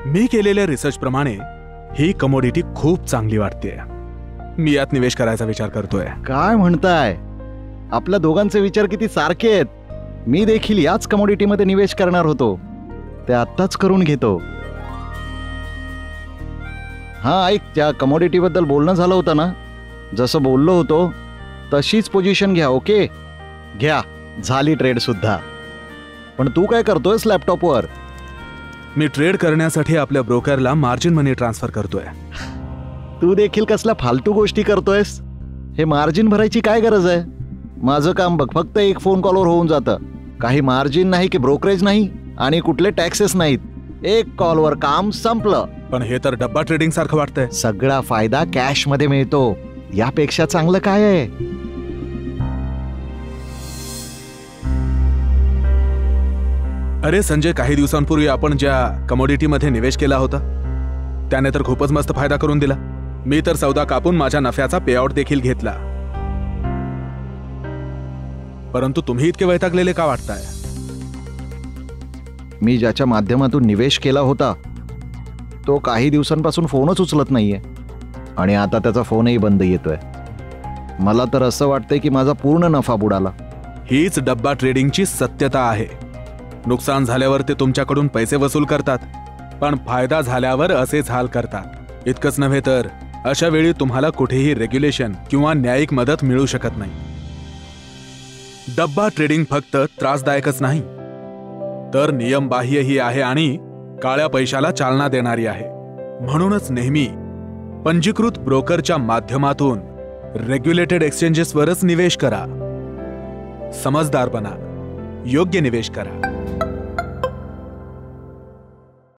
मी केलेल्या रिसर्च प्रमाणे ही कमोडिटी खूप चांगली वाटतेय. मी यात निवेश करायचा विचार करतोय. काय म्हणताय? आपल्या दोघांचे विचार किती सारखे आहेत. मी देखील याच कमोडिटीमध्ये निवेश करणार होतो. ते आत्ताच करून घेतो. हा ऐक, त्या कमोडिटीबद्दल बोलणं झालं होतं ना, जसं बोललो होतो तशीच पोझिशन घ्या. ओके, घ्या. झाली ट्रेड सुद्धा. पण तू काय करतोयस लॅपटॉपवर? मी ट्रेड करण्यासाठी आपल्या ब्रोकरला मार्जिन मनी ट्रान्सफर करतोय. तू देखील कसल्या फालतू गोष्टी करतोयस? हे मार्जिन भरायची काय गरज आहे? माझं काम बघ, फक्त एक फोन कॉलवर होऊन जातं. काही मार्जिन नाही की ब्रोकरेज नाही आणि कुठले टॅक्सेस नाहीत. एक कॉलवर काम संपलं. पण हे तर डब्बा ट्रेडिंग सारखं वाटतंय. सगळा फायदा कॅश मध्ये मिळतो. यापेक्षा चांगलं काय आहे? अरे संजय, काही दिवसांपूर्वी आपण ज्या कमोडिटीमध्ये निवेश केला होता त्याने तर खूपच मस्त फायदा करून दिला. मी तर सौदा कापून माझ्या नफ्याचा पेआउट देखील घेतला. परंतु तुम्ही इतके वैतागलेले का वाटताय? मी ज्याच्या माध्यमातून निवेश केला होता तो काही दिवसांपासून फोनच उचलत नाहीये आणि आता त्याचा फोनही बंद येतोय. मला तर असं वाटतंय की माझा पूर्ण नफा बुडाला. हीच डब्बा ट्रेडिंगची सत्यता आहे. नुकसान झाल्यावर ते तुमच्याकडून पैसे वसूल करतात, पण फायदा झाल्यावर असेच हाल करतात. इतकंच नव्हे तर अशा वेळी तुम्हाला कुठेही रेग्युलेशन किंवा न्यायिक मदत मिळू शकत नाही. डब्बा ट्रेडिंग फक्त त्रासदायकच नाही तर नियमबाह्यही आहे आणि काळ्या पैशाला चालना देणारी आहे. म्हणूनच नेहमी पंजीकृत ब्रोकरच्या माध्यमातून रेग्युलेटेड एक्सचेंजेसवरच निवेश करा. समजदार बना, योग्य निवेश करा.